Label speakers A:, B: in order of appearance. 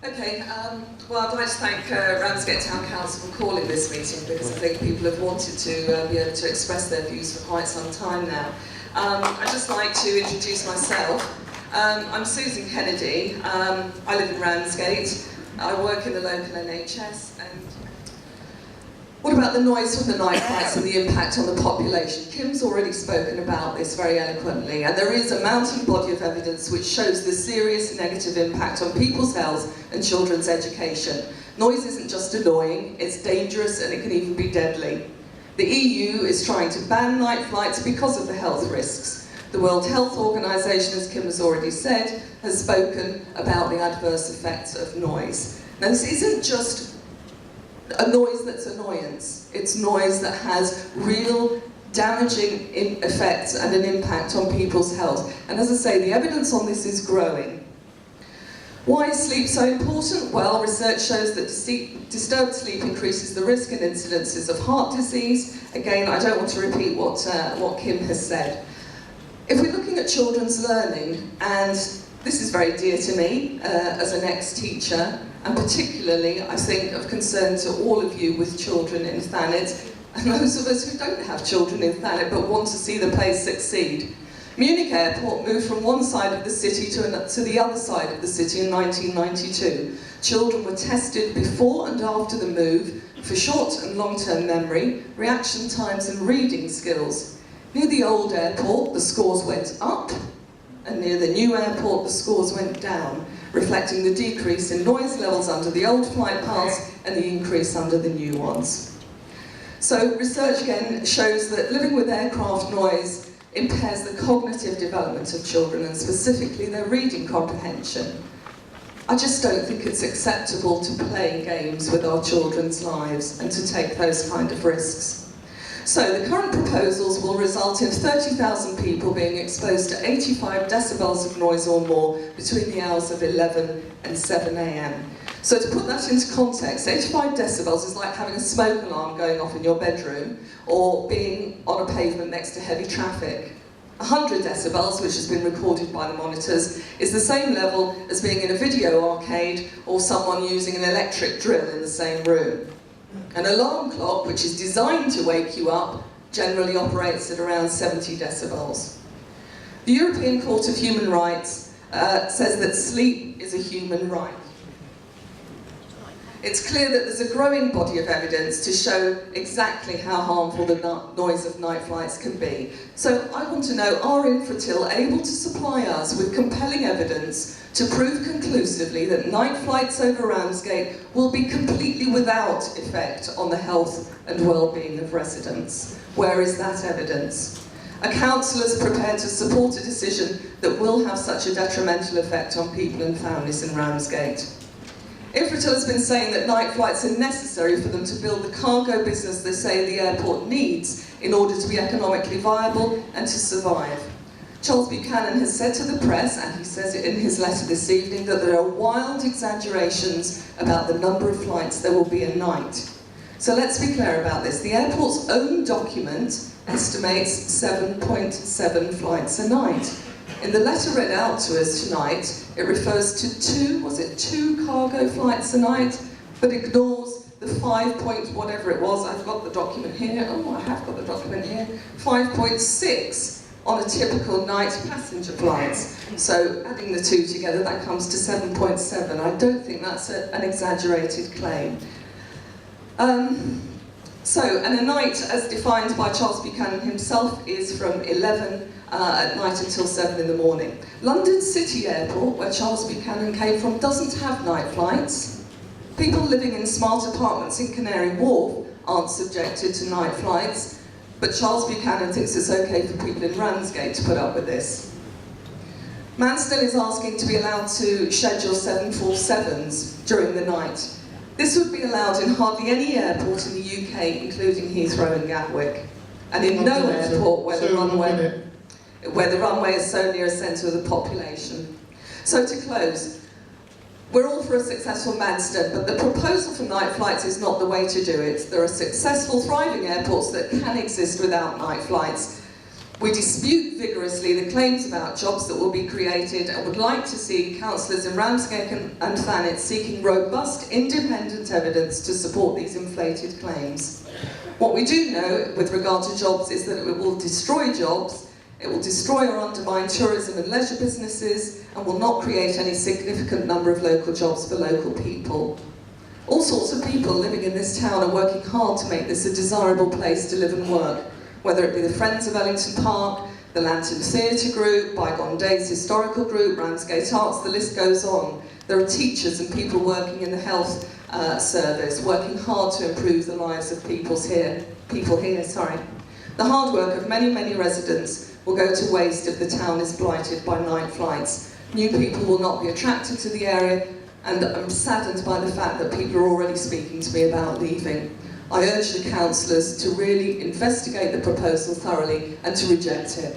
A: Okay, well, I'd like to thank Ramsgate Town Council for calling this meeting, because I think people have wanted to be able to express their views for quite some time now. I'd just like to introduce myself. I'm Susan Kennedy. I live in Ramsgate. I work in the local NHS. And what about the noise from the night lights and the impact on the population? Kim's already spoken about this very eloquently, and there is a mounting body of evidence which shows the serious negative impact on people's health and children's education. Noise isn't just annoying, it's dangerous, and it can even be deadly. The EU is trying to ban night flights because of the health risks. The World Health Organization, as Kim has already said, has spoken about the adverse effects of noise. Now, this isn't just a noise that's annoyance. It's noise that has real damaging effects and an impact on people's health. And as I say, the evidence on this is growing. Why is sleep so important? Well, research shows that disturbed sleep increases the risk and incidences of heart disease. Again, I don't want to repeat what Kim has said. If we're looking at children's learning, and this is very dear to me as an ex-teacher, and particularly, I think, of concern to all of you with children in Thanet, and those of us who don't have children in Thanet but want to see the place succeed. Munich Airport moved from one side of the city to the other side of the city in 1992. Children were tested before and after the move for short and long-term memory, reaction times and reading skills. Near the old airport, the scores went up, and near the new airport, the scores went down, reflecting the decrease in noise levels under the old flight paths and the increase under the new ones. So research again shows that living with aircraft noise impairs the cognitive development of children, and specifically their reading comprehension. I just don't think it's acceptable to play games with our children's lives and to take those kind of risks. So the current proposals will result in 30,000 people being exposed to 85 decibels of noise or more between the hours of 11 and 7 a.m. So to put that into context, 85 decibels is like having a smoke alarm going off in your bedroom or being on a pavement next to heavy traffic. 100 decibels, which has been recorded by the monitors, is the same level as being in a video arcade or someone using an electric drill in the same room. An alarm clock, which is designed to wake you up, generally operates at around 70 decibels. The European Court of Human Rights says that sleep is a human right. It's clear that there's a growing body of evidence to show exactly how harmful the noise of night flights can be. So I want to know, are INFRATIL able to supply us with compelling evidence to prove conclusively that night flights over Ramsgate will be completely without effect on the health and well-being of residents? Where is that evidence? Are councillors prepared to support a decision that will have such a detrimental effect on people and families in Ramsgate? INFRATIL has been saying that night flights are necessary for them to build the cargo business they say the airport needs in order to be economically viable and to survive. Charles Buchanan has said to the press, and he says it in his letter this evening, that there are wild exaggerations about the number of flights there will be a night. So let's be clear about this. The airport's own document estimates 7.7 flights a night. In the letter read out to us tonight, it refers to two cargo flights a night, but ignores the 5 point whatever it was. I've got the document here. Oh, I have got the document here. 5.6 on a typical night passenger flights. So adding the two together, that comes to 7.7. I don't think that's an exaggerated claim. And a night, as defined by Charles Buchanan himself, is from 11 at night until 7 in the morning. London City Airport, where Charles Buchanan came from, doesn't have night flights. People living in smart apartments in Canary Wharf aren't subjected to night flights, but Charles Buchanan thinks it's okay for people in Ramsgate to put up with this. MANSTON is asking to be allowed to schedule 747s during the night. This would be allowed in hardly any airport in the UK, including Heathrow and Gatwick, and in no airport where the runway is so near a centre of the population. So to close, we're all for a successful MANSTON, but the proposal for night flights is not the way to do it. There are successful, thriving airports that can exist without night flights. We dispute vigorously the claims about jobs that will be created and would like to see councillors in Ramsgate and Thanet seeking robust, independent evidence to support these inflated claims. What we do know with regard to jobs is that it will destroy jobs, it will destroy or undermine tourism and leisure businesses, and will not create any significant number of local jobs for local people. All sorts of people living in this town are working hard to make this a desirable place to live and work, whether it be the Friends of Ellington Park, the Lantern Theatre Group, Bygone Days Historical Group, Ramsgate Arts, the list goes on. There are teachers and people working in the health service, working hard to improve the lives of people here. The hard work of many, many residents will go to waste if the town is blighted by night flights. New people will not be attracted to the area, and I'm saddened by the fact that people are already speaking to me about leaving. I urge the councillors to really investigate the proposal thoroughly and to reject it.